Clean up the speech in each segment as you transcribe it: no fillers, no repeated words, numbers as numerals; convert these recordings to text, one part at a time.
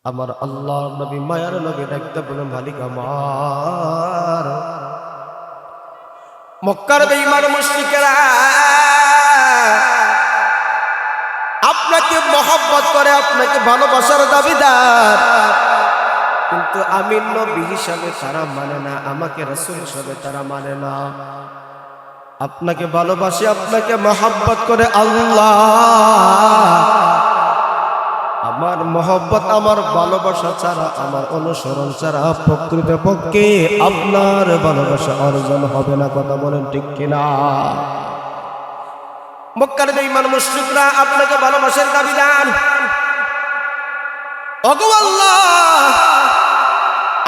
আমার আল্লাহ নবী মায়ার নবী ডাকতে বলেন মালিক আমার। মক্কার বেঈমান মুশরিকেরা আপনাকে মহব্বত করে, আপনাকে ভালোবাসার দাবিদার, কিন্তু আমি নবী হিসাবে তারা মানে না, আমাকে রাসূল হিসাবে তারা মানে না। আপনাকে ভালোবাসে, আপনাকে মহব্বত করে আল্লাহ। আমার মহব্বত, আমার ভালোবাসা ছাড়া, আমার অনুসরণ ছাড়া প্রকৃতপক্ষে আপনার ভালোবাসা অর্জন হবে না। কথা বলেন ঠিক কিনা? মক্কার বেঈমান মুশরিকরা আপনাকে ভালোবাসার দাবিদার। ওগো আল্লাহ,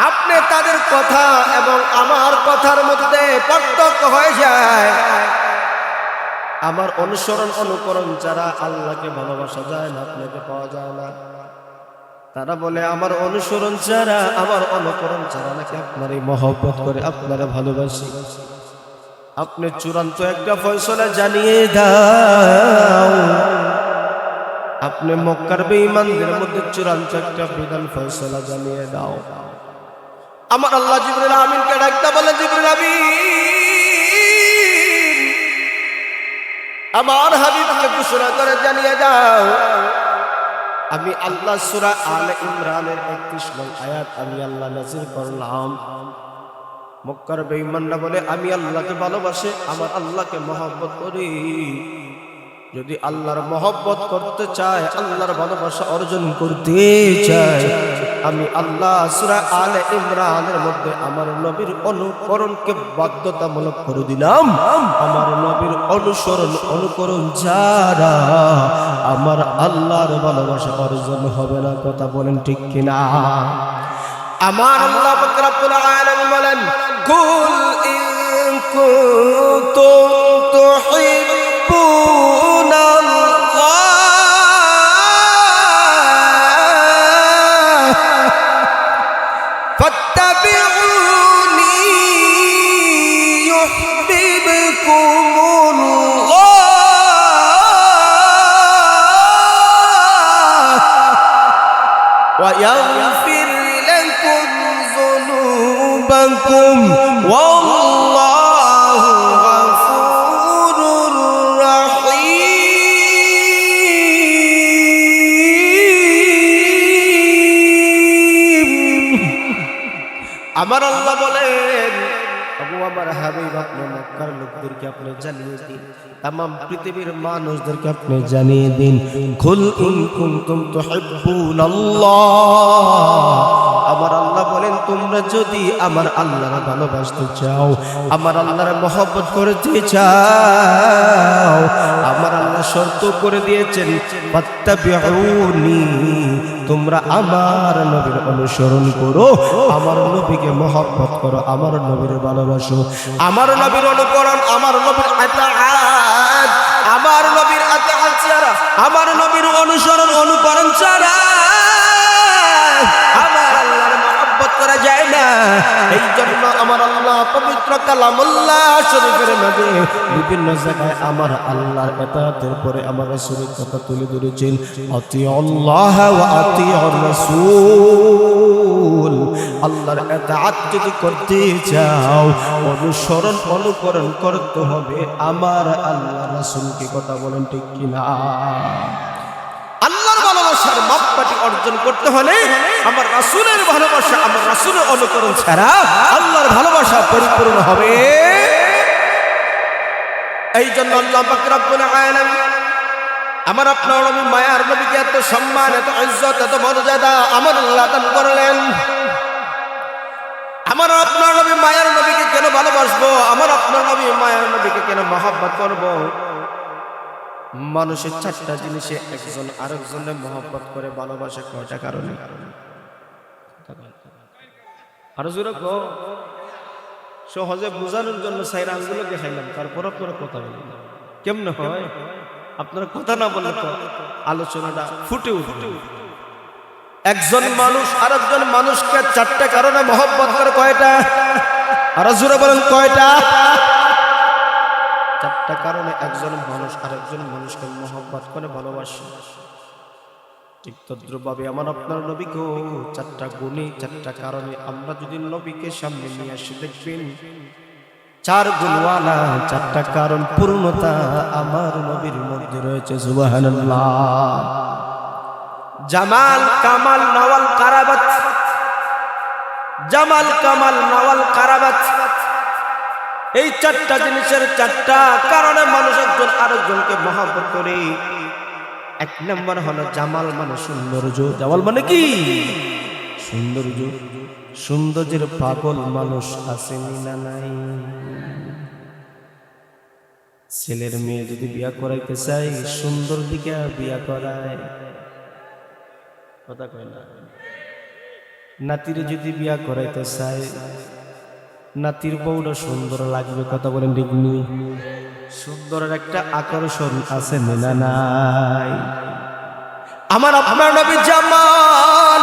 আপনি তাদের কথা এবং আমার কথার মধ্যে পার্থক্য হয়ে যায়। আমার অনুসরণ অনুকরণ ছাড়া আল্লাহকে ভালোবাসা যায় না, আপনাকে পাওয়া যায় না। তারা বলে আমার অনুসরণ ছাড়া, আমার অনুকরণ ছাড়া নাকি আপনারই মহব্বত করে, আপনারা ভালোবাসি। আপনি চূড়ান্ত একটা ফয়সালা জানিয়ে দাও। আপনি মক্কার বেঈমানদের মধ্যে চূড়ান্ত একটা বিধান ফয়সালা জানিয়ে দাও। আমার আল্লাহ জিবরিল আমিনকে ডাকতে বলে, জিবরিল আমিন, আমার হাবিবকে ঘোষণা করে জানিয়ে দাও, আমি আল্লাহ সূরা আলে ইমরানের 31 নং আয়াত আমি আল্লাহ নাযিল করলাম। মক্কার বেঈমানরা বলে আমি আল্লাহকে ভালোবাসি, আমার আল্লাহকে মহব্বত করি। যদি আল্লাহর মহব্বত করতে চায়, আল্লাহর ভালোবাসা অর্জন করতে চায়, আমি আল্লাহ সূরা আলে ইমরানের মধ্যে আমার নবীর অনুকরণকে বাধ্যতামূলক করে দিলাম। আমার নবীর অনুসরণ অনুকরণ যারা, আমার আল্লাহর ভালোবাসা অর্জন হবে না। কথা বলেন ঠিক কিনা? আমার আল্লাহ পাক রব্বুল আলামিন বলেন, কুল ইন কুনতুম তুহিব্বুনাল্লাহ ফাত্তাবিউনি ইউহিব্বুকুমুল্লাহ ওয়া ইয়াগফির লাকুম যুনুবাকুম ওয়াল্লাহু গফুরুর রহিম। আমার আল্লাহ বলেন, আবু আমার হাবিব, আপনি মক্কার লোকদেরকে আপনি জানিয়ে দিন, तमाम পৃথিবীর মানুষদেরকে আপনি জানিয়ে দিন, কুল ইন কুনতুম তুহিব্বুনাল্লাহ। আমার আল্লাহ বলেন, তোমরা যদি আমার আল্লাহর ভালোবাসতে চাও, আমার আল্লাহর মহব্বত করতে চাও, আমার আল্লাহ শর্ত করে দিয়েছেন ফাত্তাবিউনি, তোমরা আমার নবীর অনুসরণ করো, আমার নবীকে মহব্বত করো, আমার নবীর ভালোবাসো। আমার নবীর অনুকরণ, আমার নবীর আতাআত, আমার নবীর আতাআত ছাড়া, আমার নবীর অনুসরণ অনুকরণ ছাড়া আমার আল্লাহর মহব্বত করা যায় না। এই জন্য আমার আল্লাহ পবিত্র কালামুল্লাহ শরীফের মধ্যে বিভিন্ন জায়গায় আমার আল্লাহর আতাআতের পরে আমার রাসূলের কথা তুলে ধরেছেন, আতিউল্লাহ ওয়া আতিউর রাসূল। আল্লাহর আতাআত যদি করতে চাও, অনুসরণ অনুকরণ করতে হবে আমার আল্লাহ রাসূলকে। কথা বলেন ঠিক কিনা? আল্লাহর ভালোবাসার মাপকাঠি অর্জন করতে হলে আমার রাসূলের ভালোবাসা, আমার রাসূলের অনুকরণ ছাড়া আল্লাহর ভালোবাসা পরিপূর্ণ হবে। এই জন্য আল্লাহ পাক রব্বুল আলামিন আমার আপনার নবী মায়ার নবীকে এত সম্মান, এত ইজ্জত, এত মর্যাদা আমার আল্লাহ দান করলেন। আমার আপনার নবী মায়ার নবীকে কেন ভালোবাসবো? আমার আপনার নবী মায়ার নবীকে কেন মহব্বত করব? মানুষের চারটা জিনিসে একজন আরেকজনের মহব্বত করে ভালোবাসে, কয়টা কারণে? আরো জোরে কো। সহজে বোঝানোর জন্য সাইরা আঙ্গুলো দেখাইলাম, তারপর আপনারা কথা বলেন। কেমনে হয়? আপনারা কথা না বললে তো আলোচনাটা ফুটে উঠবে। একজন মানুষ আরেকজন মানুষকে চারটা কারণে মহব্বত করে, কয়টা? আরো জোরে বলেন, কয়টা? চারটা কারণে একজন মানুষ আরেকজন মানুষকে মহব্বত করে, ভালোবাসে। ঠিক তদ্রুপভাবে আমার আপনার নবীকেও চারটা গুণে চারটা কারণে আমরা যদি নবীকে সামনে নিয়ে আসি দেখবেন চার গুণওয়ালা চারটা কারণ পূর্ণতা আমার নবীর মধ্যে রয়েছে। সুবহানাল্লাহ। জামাল কামাল নওয়াল কারাবাত, জামাল কামাল নওয়াল কারাবাত, এই চারটা জিনিসের চারটা কারণে মানুষ একজন আরেকজনকে মহব্বত করে। এক নম্বর হলো জামাল মানে সৌন্দর্য। জামাল মানে কি? সৌন্দর্য। সৌন্দর্যের পাগল মানুষ আসেনি না নাই? ছেলের মেয়ে যদি বিয়া করাইতে চাই সুন্দর দিকে বিয়া করায়, কথা কয় না। নাতির যদি বিয়া করাইতে চাই নাতির বউটা সুন্দর লাগবে, কথা বলেন ঠিক নেই? সুন্দরের একটা আকর্ষণ আছে না নাই? আমার আপনার নবী জামাল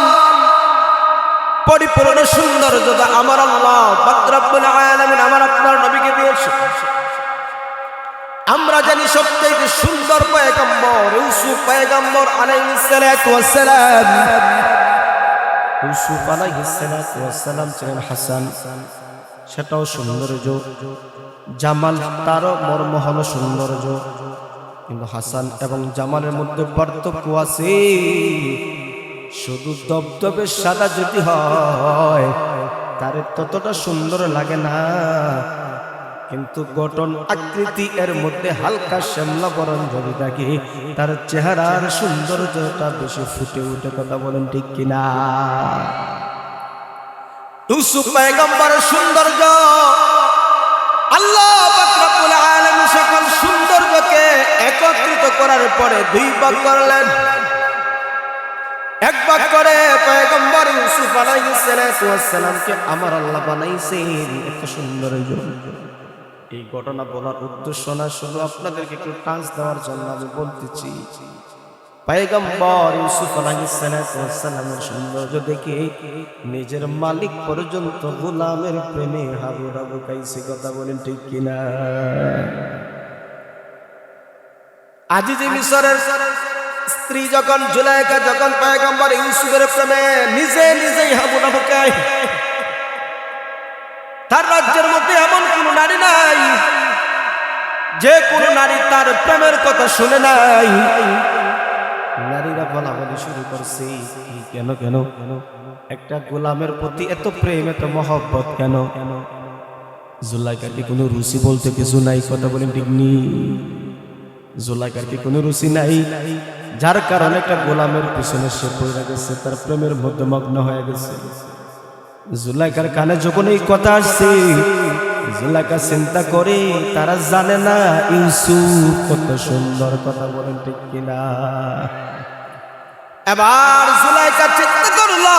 পরিপূর্ণ সৌন্দর্য আমার আল্লাহ পাক রব্বুল আলামিন আমার আপনার নবীকে দিয়েছে। আমরা জানি সবচেয়ে সুন্দর পয়গম্বর ইউসুফ পয়গম্বর আলাইহিস সালাতু ওয়াস সালাম। ইউসুফ আলাইহিস সালাতু ওয়াস সালাম ছিলেন হাসান, সেটাও সৌন্দর্য। জামাল তারও মর্ম হলো সৌন্দর্য। কিন্তু হাসান এবং জামালের মধ্যে পার্থক্য আছে। শুধু দবদবে সাদা যদি হয় তার ততটা সুন্দর লাগে না, কিন্তু গঠন আকৃতি এর মধ্যে হালকা শ্যামলা বরণ যদি থাকে তার চেহারার সৌন্দর্যটা বেশি ফুটে উঠে, কথা বলেন ঠিক কিনা? ইউসুফ পয়গম্বরের সৌন্দর্য আল্লাহ পাক রব্বুল আলামিন সকল সৌন্দর্যকে একত্রিত করার পরে দুই ভাগ করলেন। এক ভাগ করে পয়গম্বর ইউসুফ আলাইহিস সালাতু ওয়াস সালামকে আমার আল্লাহ বানাইছেন এত সৌন্দর্য। এই ঘটনা বলার উদ্দেশ্য না, শুধু আপনাদেরকে একটু টাচ দেওয়ার জন্য আমি বলতেছি। পয়গম্বর ইউসুফ আলাইহিস সালাতু ওয়াস সালামের সৌন্দর্য দেখে নিজের মালিক পর্যন্ত গোলামের প্রেমে হাবুডাবু খাইছে, কথা বলেন ঠিক কিনা? আজিজে মিশরের স্ত্রী যখন জুলাইখা যখন পয়গম্বর ইউসুফের প্রেমে নিজেই হাবুডাবু খায়, তার রাজ্যের মধ্যে এমন কোন নারী নাই যে কোন নারী তার প্রেমের কথা শুনে নাই। নারীরা বলা বলি শুরু করছে, কেন কেন একটা গোলামের প্রতি এত প্রেম এত মহব্বত কেন? জুলাইখার কি কোনো রুচি বলতে কিছু নাই, কথা বলেন ঠিক নি? জুলাইখার কি কোনো রুচি নাই, যার কারণে একটা গোলামের পিছনে সে পড়ে গেছে, তার প্রেমের মধ্যে মগ্ন হয়ে গেছে। জুলাইখার কানে যখন এই কথা আসছে জুলাইখা চিন্তা করে, তারা জানে না ইউসুফ কত সুন্দর, কথা বলেন ঠিক কিনা? এবার জুলাইখা চিন্তা করলো,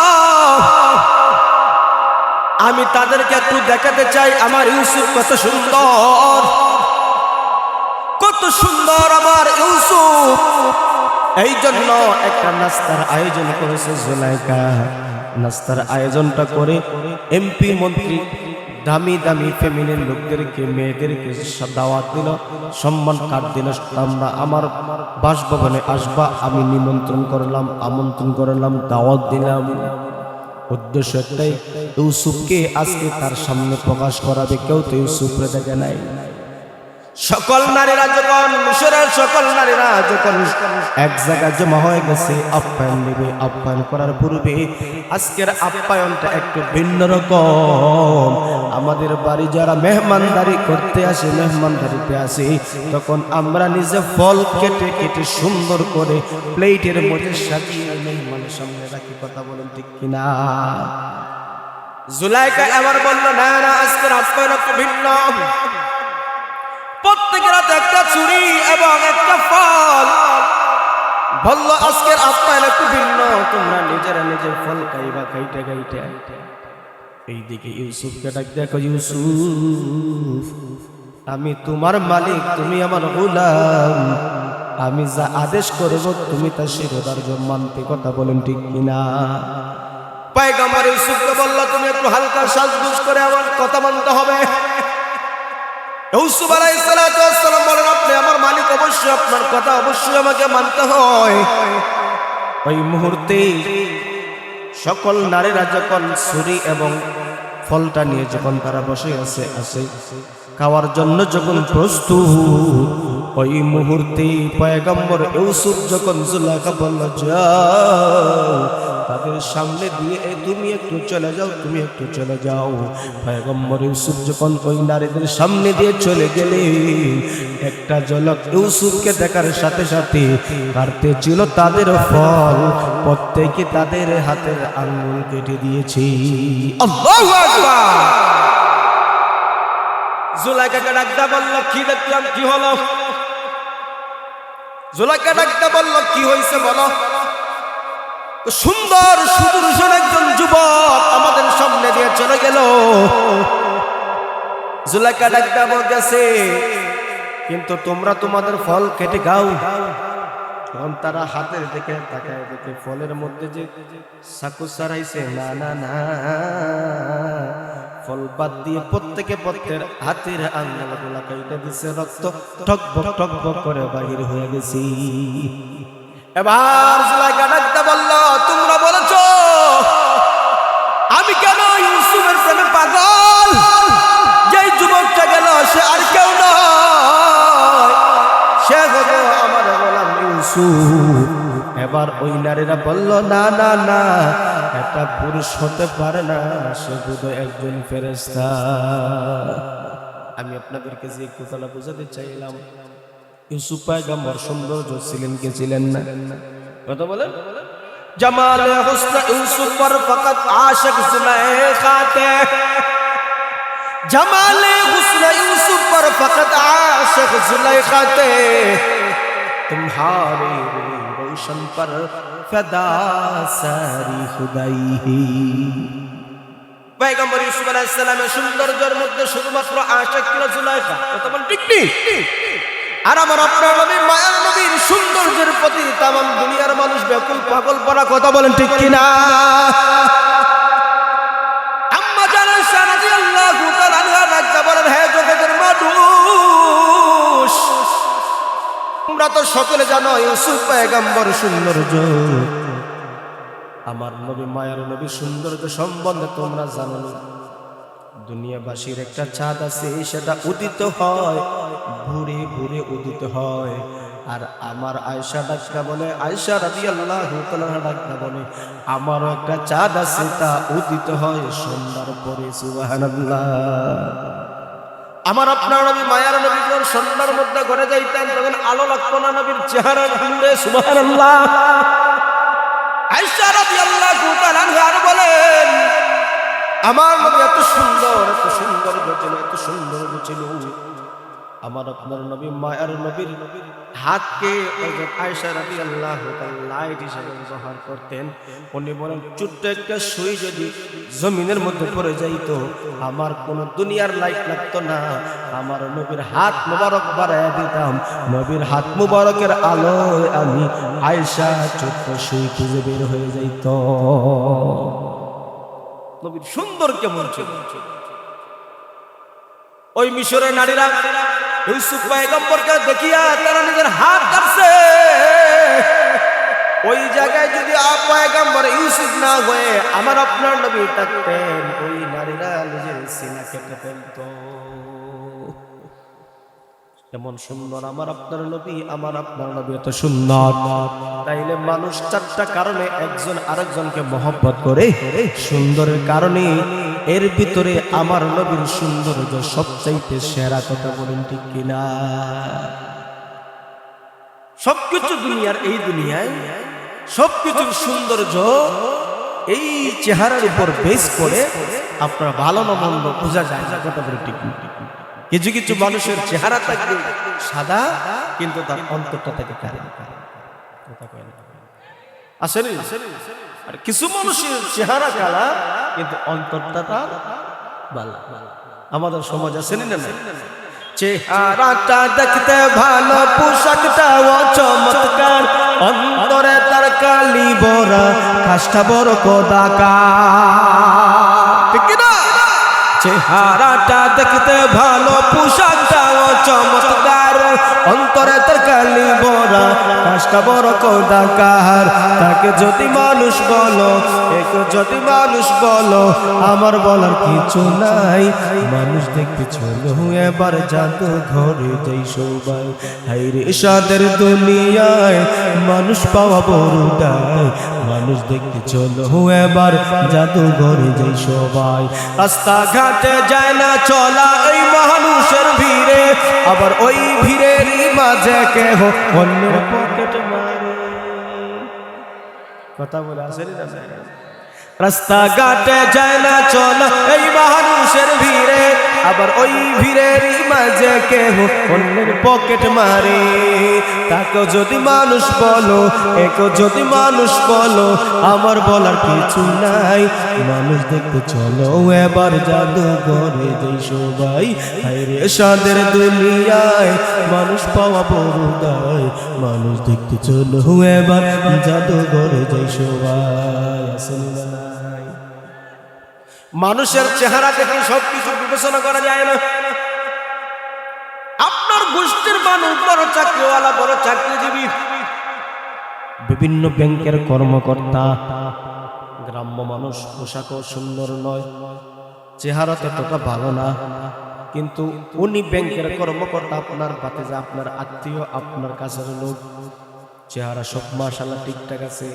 আমি তাদেরকে একটু দেখাতে চাই আমার ইউসুফ কত সুন্দর, কত সুন্দর আমার ইউসুফ। এই জন্য একটা নাস্তার আয়োজন করেছে জুলাইখা। নাস্তার আয়োজনটা করে এমপি মন্ত্রী দামি দামি ফ্যামিলির লোকদেরকে মেয়েদেরকে দাওয়াত দিল, সম্মান কার্ড দিল, আমরা আমার বাসভবনে আসবা, আমি নিমন্ত্রণ করলাম, আমন্ত্রণ করলাম, দাওয়াত দিলাম। উদ্দেশ্য একটাই, ইউসুফকে আজকে তার সামনে প্রকাশ করাবে। কেউ তো ইউসুফরে দেখে নাই। সকল নারীরা যখন মিশরের সকল নারীরা যখন এক জায়গায় জমা হয়ে গেছে আপ্যায়ন নেবে, আপ্যায়ন করার পূর্বে আজকের আপ্যায়নটা একটু ভিন্ন রকম। আমাদের বাড়ি যারা মেহমানদারি করতে আসে, মেহমানদারিতে আসে, তখন আমরা নিজে ফল কেটে কেটে সুন্দর করে প্লেটের মধ্যে সাজিয়ে মেহমানের সামনে রাখি, কথা বলেন ঠিক কিনা? জুলাইখা এবার বলল, না না, আজকের আপ্যায়ন একটু ভিন্ন। প্রত্যেকের হাতে একটা চুড়ি এবং একটা ফল। বলল আজকের আপ্যায়ন একটু ভিন্ন, তোমরা নিজেরা নিজের ফল খাইবা, খাইতে খাইতে। এইদিকে ইউসুফকে ডাক দেখো, ইউসুফ আমি তোমার মালিক, তুমি আমার গোলাম, আমি যা আদেশ করব তুমি তা শিরোধার্য মানতে, কথা বলেন ঠিক কিনা? পয়গম্বর ইউসুফকে বলল, তুমি একটু হালকা সাজগোজ করে আমার কথা মানতে হবে। ইউসুফ আলাইহিস সালাতু ওয়াস সালাম বলেন, আপনি আমার মালিক, অবশ্যই আপনার কথা অবশ্যই আমাকে মানতে হয়। ওই মুহূর্তে সকল নারীরা যখন ছুরি এবং ফলটা নিয়ে যখন তারা বসে আছে খাওয়ার জন্য যখন প্রস্তুত, ওই মুহূর্তে পয়গম্বর ইউসুফ যখন জুলাইখা বলল যাও তাদের সামনে দিয়ে তুমি একটু চলে যাও, তুমি একটু চলে যাও। পয়গম্বর ইউসুফ যখন ওই নারীদের সামনে দিয়ে চলে গেলে একটা ঝলক ইউসুফকে দেখার সাথে সাথে কাটতে ছিল তাদের ফল, প্রত্যেকে তাদের হাতের আঙ্গুল কেটে দিয়েছে। আল্লাহু আকবার। জুলাইখাকে ডাকতে বলল কি দেখলাম, কি হলো? জুলাইখা ডাকতে বলল কি হয়েছে বলো। সুন্দর সুদর্শন একজন যুবক আমাদের সামনে দিয়ে চলে গেল। জুলাইখা ডাকতে বলতেছে কিন্তু তোমরা তোমাদের ফল কেটে গাও। তখন তারা হাতের দিকে তাকায় দেখে ফলের মধ্যে যে চাকু ছাড়াইছে, না না না, ফল বাদ দিয়ে প্রত্যেকে প্রত্যেকের হাতের আঙ্গুলগুলা কেটে দিছে, রক্ত টকবক টকবক করে বাহির হয়ে গেছে। এবার জুলাইখা ডাকতে বলল তোমরা বলেছো আমি কেন ইউসুফের প্রেমে পাগল, যেই যুবকটা গেল সে আর কেউ নয়, সে হলো আমার গোলাম ইউসুফ। এবার ওই নারীরা বলল না না না, একটা পুরুষ হতে পারে না, সে বোধহয় একজন ফেরেশতা। আমি আপনাদেরকে যে কথাটা বোঝাতে চাইলাম, ইউসুফ পয়গম্বর সৌন্দর্য ছিলেন কে ছিলেন না? কথা বলেন। জামালে হুসন ইউসুফ পর ফকত আশিক জুলাইখাতে, জামালে হুসন ইউসুফ পর ফকত आशिक जुलेखा ते तुम्हारे रोशन पर फदा सारी खुदाई। पैगम्बर यूसुफ अलैहिस सालामेर सौंदर्যের মধ্যে শুধুমাত্র আশিক ছিল জুলাইখা, কথা বল ঠিক নেই? আর আমার আপনার নবী মায়ার নবীর সৌন্দর্যের প্রতি তাম দুনিয়ার মানুষ ব্যাকুল পাগল পড়া, কথা বলেন ঠিক কিনা? আম্মা জানা রাদিয়াল্লাহু তাআলা আনহা রাজা বলেন, হে জগতের মানুষ, তোমরা তো সকলে জানো ইউসুফ পয়গম্বর সৌন্দর্য, আমার নবী মায়ার নবী সৌন্দর্য সম্বন্ধে তোমরা জানো না। দুনিয়াবাসীর একটা চাঁদ আছে, সেটা উদিত হয় ভোরে ভোরে উদিত হয়। আর আমার আয়েশা ডাক্তার বলে, আয়েশা রাদিয়াল্লাহু তাআলা ডাক্তার বলে, আমারও একটা চাঁদ আছে, তা উদিত হয় সন্ধ্যার পরে। সুবহানাল্লাহ। আমার আপনার নবী মায়ার নবী যখন সন্ধ্যার মধ্যে ঘরে যাইতেন তখন আলো লাগতো না নবীর চেহারার নূরে। সুবহানাল্লাহ। আয়েশা রাদিয়াল্লাহু তাআলা আর বলেন, আমার নবী এত সুন্দর, এত সুন্দর ছিল, এত সুন্দর ছিল, আমার আপনার নবী মায়ার নবীর হাতকে আয়েশা রাদিয়াল্লাহু তাআলা লাইট হিসেবে ব্যবহার করতেন। উনি বলেন, ছোট্ট একটা সুই যদি জমিনের মধ্যে পড়ে যাইত, আমার কোন দুনিয়ার লাইট লাগতো না, আমার নবীর হাত মুবারক বাড়াইয়া দিতাম, নবীর হাত মুবারকের আলোয় আমি আয়েশা ছোট্ট সুই খুঁজে বের হয়ে যাইত। নবীর সুন্দর কেমন ছিল। ওই মিশরের নারীরা ইউসুফ পয়গম্বরকে দেখিয়া তারা নিজের হাত কাটছে। ওই জায়গায় যদি পয়গম্বর ইউসুফ না হয়ে আমার আপনার নবী থাকতেন, ওই নারীরা নিজের সিনা কেটে ফেলত। এমন সুন্দর আমার আপনার নবী, আমার আপনার নবী এত সুন্দর। তাইলে মানুষ চারটা কারণে একজন আরেকজনকে মহব্বত করে, সুন্দরের কারণে। এর ভিতরে আমার নবীর সৌন্দর্য সবচাইতে সেরা, কথা বলেন ঠিক কিনা? সবকিছু দুনিয়ার, এই দুনিয়ায় সবকিছুর সৌন্দর্য এই চেহারার উপর বেস করে আপনার ভালো না মন্দ বোঝা যায় না, কথা বলেন ঠিক কিনা? কিছু কিছু মানুষের চেহারা থাকবে সাদা, কিন্তু তার অন্তরটা থাকে কালো। আসেনি? আর কিছু মানুষের চেহারা কালা, কিন্তু অন্তরটা তার ভালো। আমাদের সমাজ আসেনি না? চেহারাটা দেখতে ভালো, পোশাকটাও চমৎকার, অন্তরে তার কালি ভরা, কাজটা বড় কদাকার, ঠিক না? চেহারাটা দেখতে ভালো, পোশাকটাও চমৎকার, অন্তরে তার কালি বরা কাজটা বড় কোদাকার তাকে যদি মানুষ বলো একে যদি মানুষ বলো আমার বলার কিছু নাই মানুষ দেখতে চলো এবার জাদু ঘরে যাই সবাই হাইরে সাদের দুনিয়ায় মানুষ পাওয়া বড় দায় মানুষ দেখতে চলো এবার জাদু ঘরে যাই সবাই রাস্তাঘাটে যায় না চলা এই মানুষের ভিড়ে আবার ওই ভিড়ের মাঝে কেহ অন্যের পকেট মারে কথা বলে আসেনি না রাস্তাঘাটে যায় না চলা এই মানুষের ভিড়ে আবার ওই ভিড়ের মাঝে কেহ অন্যের পকেট মারে তাকে যদি মানুষ বলো একে যদি মানুষ বলো আমার বলার কিছু নাই মানুষ দেখতে চলো এবার জাদু ঘরে যাই সবাই হায়রে সাদের দুনিয়ায় মানুষ পাওয়া বড় দায় মানুষ দেখতে চলো এবার জাদু ঘরে যাই সবাই আসেনি না মানুষের চেহারা দেখে সবকিছু বিবেচনা করা যায় না আপনার গোষ্ঠীর মানুষ বড় চাকরিওয়ালা বড় চাকরিজীবী বিভিন্ন ব্যাংকের কর্মকর্তা গ্রাম্য মানুষ পোশাকও সুন্দর নয় চেহারা ততটা ভালো না কিন্তু উনি ব্যাংকের কর্মকর্তা আপনার ভাতিজা আপনার আত্মীয় আপনার কাছের লোক চেহারা সব মাশাআল্লাহ ঠিকঠাক আছে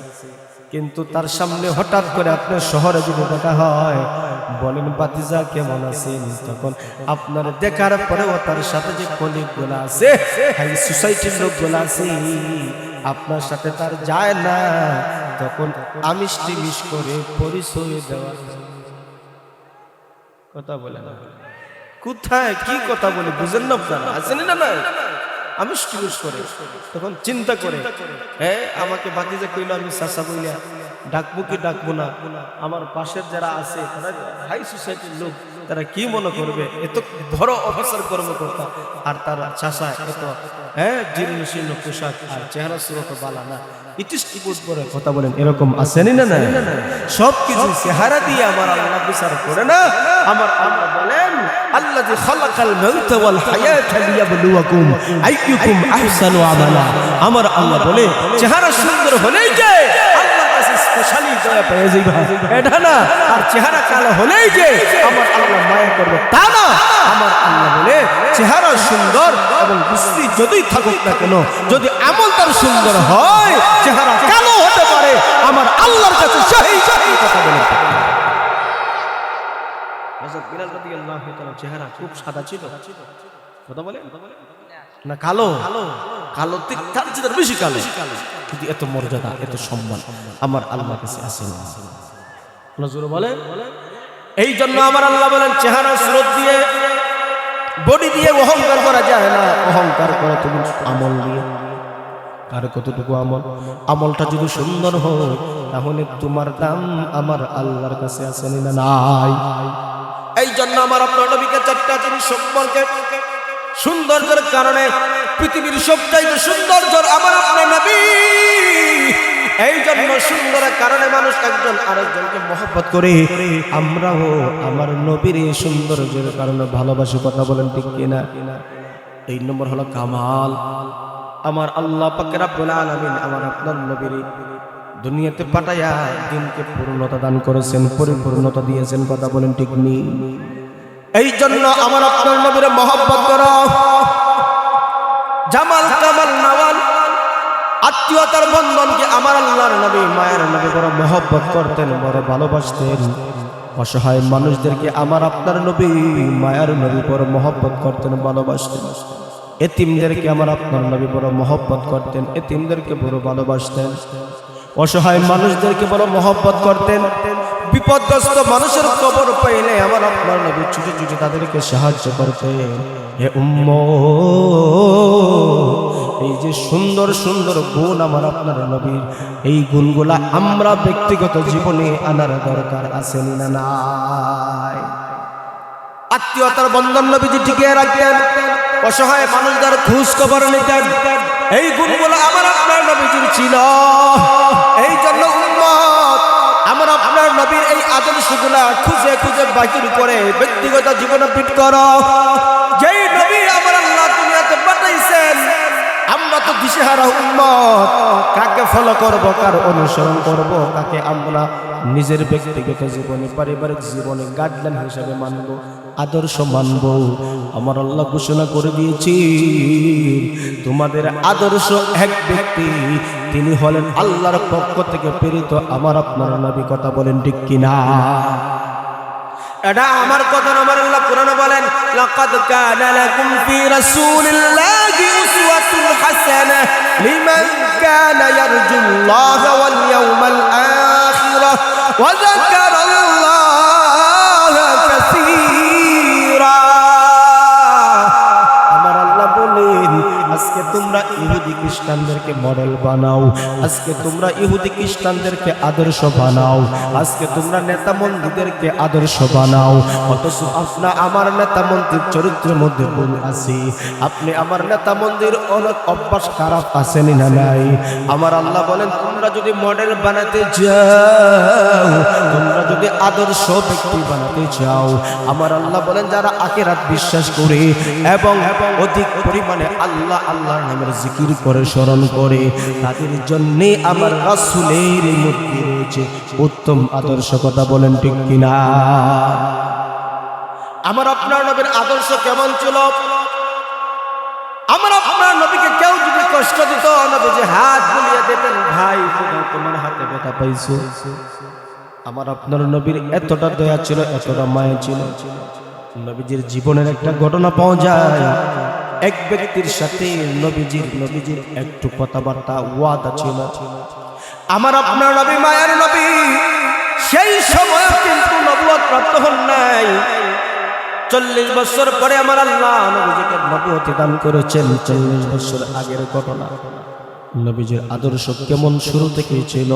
কিন্তু তার সামনে হঠাৎ করে আপনার শহরে যদি দেখা হয় বলেন ভাতিজা কেমন আছেন তখন আপনার দেখার পরেও তার সাথে যে কলিগগুলো আছে হাই সোসাইটির লোকগুলো আছে আপনার সাথে তার যায় না তখন আমিষ টিমিষ করে পরিচয় দেওয়া কথা বলে না কোথায় কি কথা বলে বুঝেন না আপনারা আছেন না না আমি স্টুডিওস করে তখন চিন্তা করে হ্যাঁ আমাকে ভাতিজা কইলো আমি চাচা বইলা ডাকবো কি ডাকবো না আমার পাশের যারা আছে তারা হাই সোসাইটির লোক তারা কি মনে করবে এত বড় অফিসার কর্মকর্তা আর তার চাচা এত জীর্ণ শীর্ণ পোশাক আর চেহারা সুরত বালা না ইটিস টিপুস করে কথা বলেন এরকম আসেনি না সব কিছু চেহারা দিয়ে আমার আল্লাহ বিচার করে না আমার আল্লাহ বলেন আল্লাযী খালাকাল মাউতা ওয়াল হায়াতা লিয়াবলুয়াকুম আইয়ুকুম আহসানু আমালা আমার আল্লাহ বলে চেহারা সুন্দর হলেই যে আল্লাহর কাছে স্পেশালি দয়া পেয়ে যাইবা এটা না আর চেহারা কালো হলেই যে আমার আল্লাহ মায়া করবে তা না আমার আল্লাহ বলে চেহারা সুন্দর এবং বিশ্রী যতই থাকুক না কেন যদি আমল তার সুন্দর হয় চেহারা কালো হতে পারে আমার আল্লাহর কাছে সেই কথা বলে হযরত বিলাল রাদিয়াল্লাহু তাআলা চেহারা খুব সাদা ছিল কথা বলে না কালো কালো তার চেয়ে বেশি কালো কিন্তু এত মর্যাদা এত সম্মান আমার আল্লাহর কাছে আছে না জোরে বলে এই জন্য আমার আল্লাহ বলেন চেহারা সুরত দিয়ে বডি দিয়ে অহংকার করা যায় না অহংকার করে তুমি আমল দিয়ে আর কতটুকু আমলটা যদি সুন্দর হয় তাহলে তোমার দাম আমার আল্লাহর কাছে আছে না নাই এই জন্য আমার আপনার নবীকে চারটা জিনিস সম্পর্কে সৌন্দর্যের কারণে পৃথিবীর সবচাইতে সৌন্দর্য আমার আপনার নবী এই জন্য সুন্দরের কারণে মানুষ একজন আরেকজনকে মহব্বত করে আমরাও আমার নবীর এই সৌন্দর্যের কারণে ভালোবাসি কথা বলেন ঠিক কিনা এই নম্বর হলো কামাল আমার আল্লাহ পাক রব্বুল আলামিন আমার আপনার নবীর দুনিয়াতে পাঠায়া দিনকে পূর্ণতা দান করেছেন পরিপূর্ণতা দিয়েছেন কথা বলেন ঠিক নি এই জন্য আমার আপনার নবীর মহব্বত করো জামাল কামাল নওয়াল আত্মীয়তার বন্ধনকে আমার আল্লাহর নবী মায়ের নবী বড় মহব্বত করতেন বড় ভালোবাসতেন অসহায় মানুষদেরকে আমার আপনার নবী মায়ের নবী বড় মহব্বত করতেন ভালোবাসতেন এতিমদেরকে আমার আপনার নবী বড় মহব্বত করতেন এতিমদেরকে বড় ভালোবাসতেন অসহায় মানুষদেরকে বড় মহব্বত করতেন বিপদগ্রস্ত মানুষের খবর পাইলে আমার আপনার নবী ছুটে ছুটে তাদেরকে সাহায্য করতেন হে উম্মত এই যে সুন্দর সুন্দর গুণ আমার আপনার নবীর এই গুণগুলা আমরা ব্যক্তিগত জীবনে আনার দরকার আছে না নাই আত্মীয়তার বন্ধন নবীজি টিকিয়ে রাখতেন অসহায় মানুষদের খোঁজ খবর নিতেন এই গুণগুলো আমার আপনার নবীজির ছিল এই জন্য উম্মত আমার আপনার নবীর এই আদর্শগুলা খুঁজে খুঁজে বাহির করে ব্যক্তিগত জীবনে ফিট করো যেই নবী আমার আল্লাহ দুনিয়াতে পাঠাইছেন তো দিশেহারা উম্মত, কাকে ফলো করব, কার অনুসরণ করব, কাকে আমরা নিজের ব্যক্তিগত জীবনে পারিবারিক জীবনে গাইডলাইন হিসেবে মানব, আদর্শ মানব। আমার আল্লাহ ঘোষণা করে দিয়েছি তোমাদের আদর্শ এক ব্যক্তি, তিনি হলেন আল্লাহর পক্ষ থেকে প্রেরিত আমার আপনার নবী। কথা বলেন ঠিক কিনা? এটা আমার কথা, আমার আল্লাহ কোরআনে বলেন লাকাদ কানা লাকুম ফি রাসূলিল্লাহি উসওয়াতুন হাসানাহ লিমান কানা ইয়ারজুল্লাহ ওয়াল ইয়াউমাল আখিরাহ ওয়া যাকারাল্লাহা কাসীরা। আমার আল্লাহ বলেন আজকে তোমরা ইহুদি খ্রিস্টানদেরকে মডেল বানাও, আজকে তোমরা ইহুদি খ্রিস্টানদেরকে আদর্শ বানাও, আজকে তোমরা নেতা মন্ত্রীদেরকে আদর্শ বানাও, অথচ আপনার আমার নেতা মন্ত্রীর চরিত্রের মধ্যে ভুল আছে, আপনি আমার নেতা মন্ত্রীর অনেক অভ্যাস খারাপ আছেন না নাই? আমার আল্লাহ বলেন তোমরা যদি মডেল বানাতে চাও, তোমরা যদি আদর্শ ব্যক্তি বানাতে চাও, আমার আল্লাহ বলেন যারা আখিরাত বিশ্বাস করে এবং অধিক পরিমাণে আল্লাহ আল্লাহর নামের জিকির করে স্মরণ করে, তাদের জন্য আমার রাসূলের মধ্যে রয়েছে উত্তম আদর্শ। কথা বলেন ঠিক কিনা? আমার আপনার নবীর আদর্শ কেমন ছিল? আমার আপনার নবীকে কেউ যদি কষ্ট দিত, নবীজি হাত বুলিয়ে দিতেন, ভাই তোমার হাতে ব্যথা পাইছো। আমার আপনার নবীর এতটা দয়া ছিল, এতটা মায়া ছিল। নবীজির জীবনের একটা ঘটনা পাওয়া যায়, এক ব্যক্তির সাথে নবীজির একটু কথাবার্তা ওয়াদা ছিল। আমার আপনার নবী মায়ার নবী, সেই সময় কিন্তু নবুয়ত প্রাপ্ত হন নাই। 40 বছর পরে আমার আল্লাহ নবীজিকে নবুয়ত দান করেছেন। 40 বছর আগের ঘটনা। নবীজির আদর্শ কেমন শুরু থেকেই ছিল।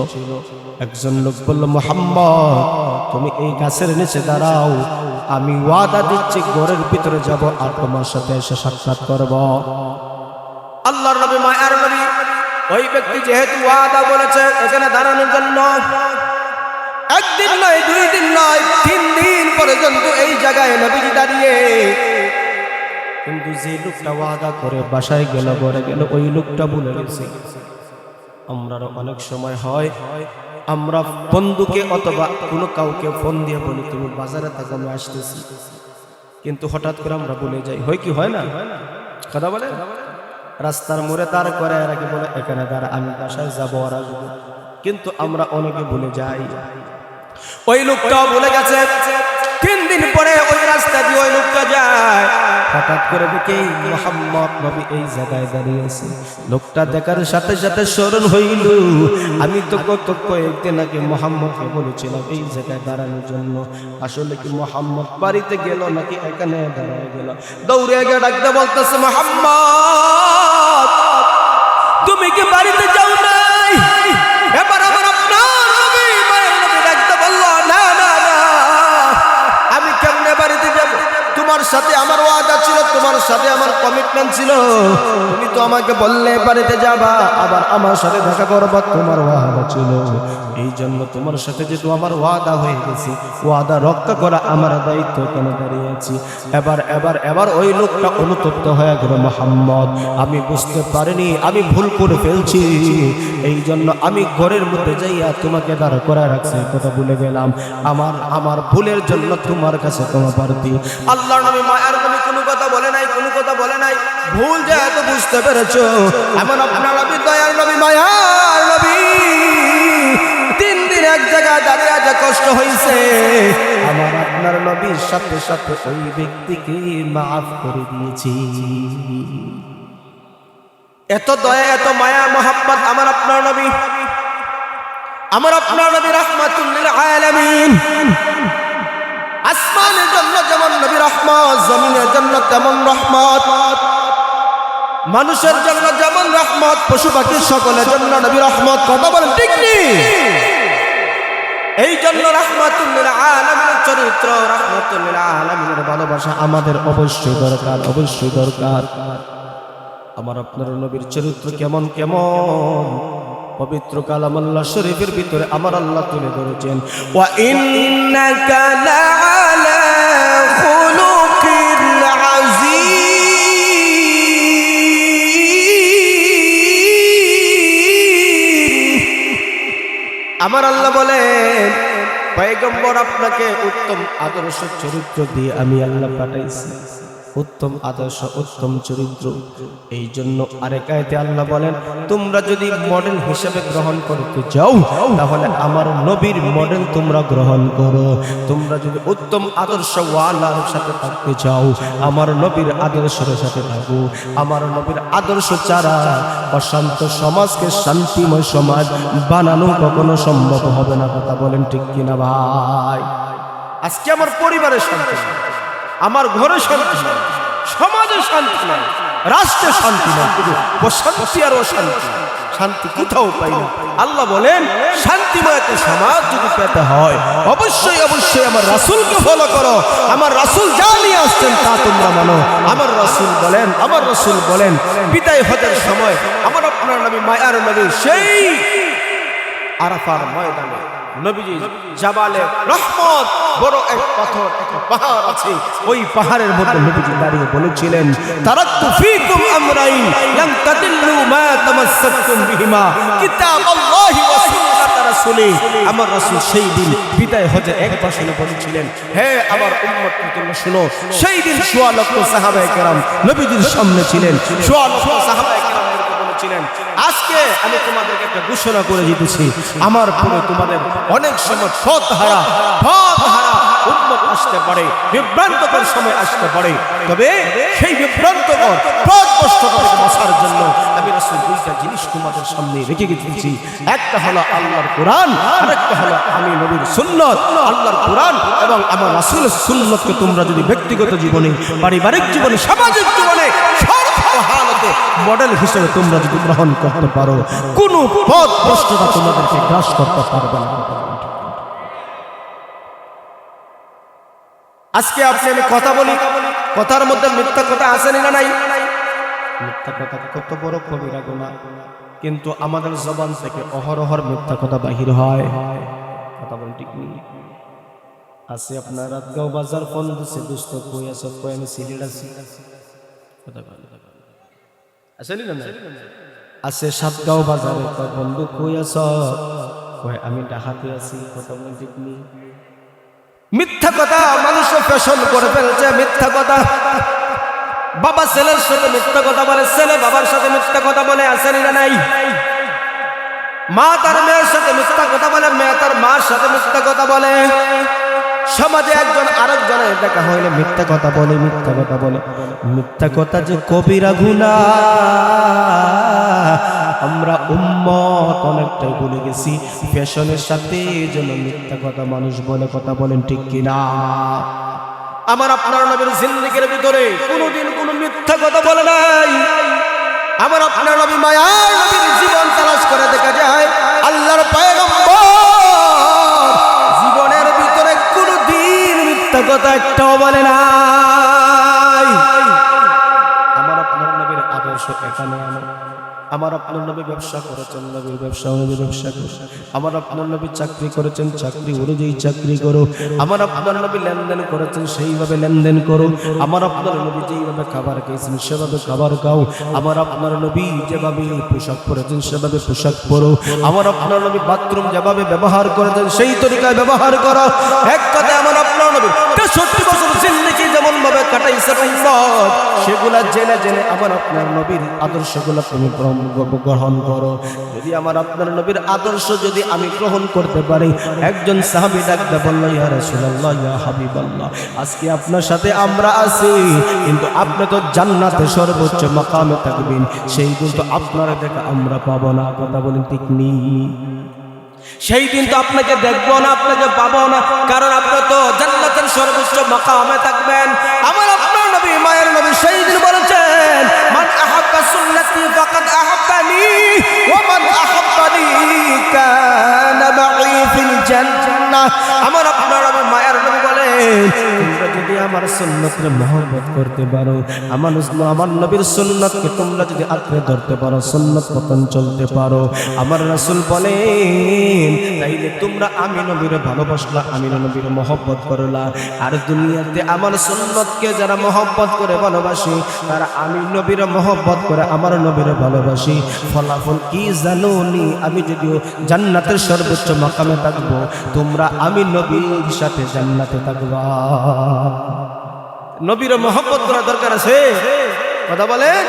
একজন লোক বলল, মুহাম্মদ তুমি এই গাছের নিচে দাঁড়াও, আমি ওয়াদা দিচ্ছি ঘরের ভিতরে যাব আর তোমার সাথে এসে সাক্ষাৎ করব। আল্লাহর নবী মায়ার নবী, ওই ব্যক্তি যেহেতু ওয়াদা বলেছে এখানে দাঁড়ানোর জন্য, একদিন নয়, 2 দিন নয়, 3 দিন পর্যন্ত এই জায়গায় নবীজি দাঁড়িয়ে। কিন্তু যে লোকটা ওয়াদা করে বাসায় গেল, ঘরে গেল, ওই লোকটা ভুলে গেছে। আমরাও অনেক সময় হয়, আমরা বন্ধুকে অথবা কোনো কাউকে ফোন দিয়ে বলি তুমি বাজারে থাকো, আমি আসতেছি, কিন্তু হঠাৎ করে আমরা ভুলে যাই। হয় কি হয় না? কথা বলে রাস্তার মোড়ে দাঁড় করে আর কি বলে এখানে দাঁড়া, আমি বাসায় যাবো আর আসবো, কিন্তু আমরা অনেকে ভুলে যাই। ওই লোকটাও ভুলে গেছে। 3 দিন পরে ওই রাস্তা দিয়ে ওই লোকটা যায়, হঠাৎ করে দেখে মুহাম্মদ নবী এই জায়গায় দাঁড়িয়ে আছে। লোকটা দেখার সাথে সাথে স্মরণ হইল, আমি তো গত কয়েকদিন আগে মুহাম্মদকে বলেছিলাম এই জায়গায় দাঁড়ানোর জন্য। আসলে কি মুহাম্মদ বাড়িতে গেল নাকি এখানে দাঁড়ায় গেল? দৌড়ে গিয়ে ডাকতে বলতেছে, মুহাম্মদ তুমি কি বাড়িতে যাও নাই? এবার আমার আপনার নবী মায়ের নবী ডাকতে বলল, না না না, আমি কেমনে বাড়িতে যাব? তোমার সাথে আমার ওয়াদা ছিল, তোমার সাথে আমার কমিটমেন্ট ছিল, তুমি তো আমাকে বললে বাড়িতে যাবা, আবার আমার সাথে দেখা করবা, তোমার ওয়াদা ছিল। এই জন্য তোমার সাথে যেহেতু আমার ওয়াদা হয়ে গেছে, ওয়াদা রক্ষা করা আমার দায়িত্ব, কেন দাঁড়িয়ে আছি। এবার ওই লোকটা অনুতপ্ত হয়ে গেল, মুহাম্মদ আমি বুঝতে পারিনি, আমি ভুল করে ফেলছি, এই জন্য আমি ঘরের মধ্যে যাইয়া তোমাকে দাঁড় করায় রাখছি, কথা ভুলে গেলাম, আমার ভুলের জন্য তোমার কাছে ক্ষমা প্রার্থী। আল্লাহর নবী মায়ার নবী কোনো কথা বলে নাই, কোনো কথা বলে নাই। ভুল যে এত বুঝতে পেরেছো, এমন আপনার নবী দয়ার নবী মায়ার নবী 3 দিন এক জায়গায় দাঁড়িয়ে যে কষ্ট হয়েছে, আমার আপনার নবীর সাথে সাথে ওই ব্যক্তিকে মাফ করে দিয়েছি। এত দয়া, এত মায়া, মোহাব্বত আমার আপনার নবী। আমার আপনার নবী রাহমাতুল লিল আলামিন। আসমানের জন্য যেমন নবী রহমত, জমিনের জন্য তেমন রহমত, মানুষের জন্য যেমন রহমত, পশু পাখি সকলের জন্য নবী রহমত। কথা বলেন ঠিক নেই? এই জন্য রাহমাতুল লিল আলামিনের চরিত্র, রাহমাতুল লিল আলামিনের ভালোবাসা আমাদের অবশ্যই দরকার, অবশ্যই দরকার। আমার আপনার নবীর চরিত্র কেমন কেমন পবিত্র কালামুল্লাহ শরীফের ভিতরে আমার আল্লাহ তুলে ধরেছেন, ওয়া ইন্নাকা লাআলা খুলুকিল আযীম। আমার আল্লাহ বলেন পয়গম্বর আপনাকে উত্তম আদর্শ চরিত্র দিয়ে আমি আল্লাহ পাঠাইছি, উত্তম আদর্শ উত্তম চরিত্র। এই জন্য আরেক আয়াতে আল্লাহ বলেন তোমরা যদি মডেল হিসেবে গ্রহণ করতে যাও তাহলে আমার নবীর মডেল তোমরা গ্রহণ করো। তোমরা যদি উত্তম আদর্শ ওয়ালার সাথে থাকতে চাও আমার নবীর আদর্শের সাথে থাকো। আমার নবীর আদর্শ ছাড়া অশান্ত সমাজকে শান্তিময় সমাজ বানানো কখনো সম্ভব হবে না। কথা বলেন ঠিক কিনা ভাই? আজকে আমার পরিবারের শান্তি নাই, আমার ঘরে শান্তি নাই, সমাজে শান্তি নাই, রাষ্ট্রে শান্তি নাই, শান্তি আর অশান্তি, শান্তি কোথাও পাই না। আল্লাহ বলেন শান্তিময় একটা সমাজ যদি পেতে হয় অবশ্যই অবশ্যই আমার রাসূলকে ফলো করো। আমার রাসূল যা নিয়ে আসছেন তা তোমরা মানো। আমার রাসূল বলেন বিদায় হজের সময় আমার আপনার নবী মায়ার নবী সেই আরাফার ময়দানে নবীজি জাবালে রহমত বড় এক পাথর, এক পাহাড় আছে, ওই পাহাড়ের মধ্যে নবীজি দাঁড়িয়ে বলেছিলেন তারাকতু ফীকুম আমরাইন লাম তাদিল্লু মা তামাসসাকতুম বিহিমা কিতাবাল্লাহি ওয়া সুন্নাত রাসূলি। আমার রাসূল সেই দিন বিদায় হজে এক ভাষণে বলেছিলেন হে আমার উম্মত তোমরা শুনো। সেই দিন সোয়া লক্ষ সাহাবায়ে কেরাম নবীজির সামনে ছিলেন, সোয়া লক্ষ সাহাবায়ে কেরাম ছিলেন। আজকে আমি তোমাদেরকে একটা ঘোষণা করে দিতেছি আমার পরে তোমাদের অনেক সময় পথ হারা উম্মত আসতে পারে, বিভ্রান্তকর সময় আসতে পারে, তবে সেই বিভ্রান্তকর পথভ্রষ্ট থেকে বাঁচার জন্য আমি রাসূল দুইটা জিনিস তোমাদের সামনে রেখে গেছি। একটা হলো আল্লাহর কোরআন, আরেকটা হলো আমি নবীর সুন্নাত। আল্লাহর কোরআন এবং আমার রাসূলের সুন্নাতকে তোমরা যদি ব্যক্তিগত জীবনে, পারিবারিক জীবনে, সামাজিক জীবনে হালতে মডেল হিসেবে তোমরা যদি গ্রহণ করতে পারো কোনো পথভ্রষ্টতা তোমাদেরকে গ্রাস করতে পারবে না। আজকে আপনি আমি কথা বলি, কথার মধ্যে মিথ্যা কথা আছে না নাই? মিথ্যা কথা কত বড় কবিরা গুনাহ, কিন্তু আমাদের জবান থেকে অহরহর মিথ্যা কথা বাহির হয়। কথা বলেন ঠিক নেই? আছে আপনার রাতগাঁও বাজার ফোন দিছে দোস্ত কই আছো? কই আমি সিলেট আছি। কথা বলেন আসেনি না? আছে সাতগাঁও বাজারে, কয় বন্ধু কই আছো? কয় আমি ঢাকাতে আছি। কথা বলেন ঠিক নেই? মিথ্যা কথা মানুষ ফ্যাশন করে ফেলছে। মিথ্যা কথা, বাবা ছেলের সাথে মিথ্যা কথা বলে, ছেলে বাবার সাথে মিথ্যা কথা বলে, আসেনি না নাই? মা তার মেয়ের সাথে মিথ্যা কথা বলে, মেয়ে তার মার সাথে মিথ্যা কথা বলে। সমাজে একজন আরেকজনের দেখা হইলে মিথ্যা কথা বলে, মিথ্যা কথা বলে। মিথ্যা কথা যে কবিরা গুনাহ আমরা উম্মত অনেকটাই ভুলে গেছি। ফ্যাশনের সাথে যেন মিথ্যা কথা মানুষ বলে। কথা বলেন ঠিক কিনা? আমার আপনার নবীর জিন্দেগির ভিতরে কোনোদিন কোনো মিথ্যা কথা বলে নাই। আমার আপনার নবী মায়ার নবীর জীবন তালাশ করে দেখা যায় আল্লাহর পয়গম্বর জীবনের ভিতরে কোনোদিন মিথ্যা কথা একটাও বলে নাই। আমার আপনার নবীর আদর্শ এখানে আমার আপনার নবী ব্যবসা করেছেন, নবীর ব্যবসা অনুযায়ী ব্যবসা করো। আমার আপনার নবী চাকরি করেছেন, চাকরি অনুযায়ী চাকরি করো। আমার আপনার নবী লেনদেন করেছেন, সেইভাবে লেনদেন করো। আমার আপনার নবী যেইভাবে খাবার খেয়েছেন সেভাবে খাবার খাও। আমার আপনার নবী যেভাবে পোশাক পরেছেন সেভাবে পোশাক পরো। আমার আপনার নবী বাথরুম যেভাবে ব্যবহার করেছেন সেই তরিকায় ব্যবহার করো। এক কথায় আমার আপনার নবী 63 বছর জিন্দেগি যেমন ভাবে কাটাইছে সেগুলা জেনে জেনে আমার আপনার নবীর আদর্শগুলো তুমি গ্রহণ করো। যদি আমার আপনার নবীর আদর্শ যদি আমি গ্রহণ করতে পারি, একজন সাহাবী ডাকতে বলল ইয়া রাসূলুল্লাহ, ইয়া হাবিবাল্লাহ, আজকে আপনার সাথে আমরা আছি কিন্তু আপনি তো জান্নাতে সর্বোচ্চ মাকামে থাকবেন, সেই কিন্তু আপনার দেখা আমরা পাবো না। কথা বলেন ঠিক নেই? সেই দিন তো আপনাকে দেখবো না, আপনাকে পাবো না, কারণ আপনি তো জান্নাতের সর্বোচ্চ মাকামে থাকবেন। আমার আপনার নবী মায়ের নবী সেই দিন বলেছেন মান আহাব্বা সুন্নতি ফাকাদ আহাব্বানি ওয়া মান আহাব্বানি কানা মাই ফিল জান্নাহ। আমার আপনার নবী মায়ের নবী বলেন তোমরা যদি যদি আমার সুন্নতের মহব্বত করতে পারো, আমার নবীর সুন্নতকে তোমরা যদি আঁকড়ে ধরতে পারো, সুন্নত মতন চলতে পারো, আমার রাসূল বলেন তাইলে তোমরা আমি নবীর ভালোবাসলা, আমি নবীর মহব্বত করলা। আর দুনিয়াতে আমার সুন্নতকে যারা মহব্বত করে ভালোবাসি, তারা আমি নবীর মহব্বত করে আমার নবীর ভালোবাসি, ফলাফল কি জানোনি? আমি যদিও জান্নাতের সর্বোচ্চ মাকামে থাকবো, তোমরা আমি নবীর সাথে জান্নাতে থাকবা। নবীর মহব্বত করা দরকার আছে, কথা বলেন।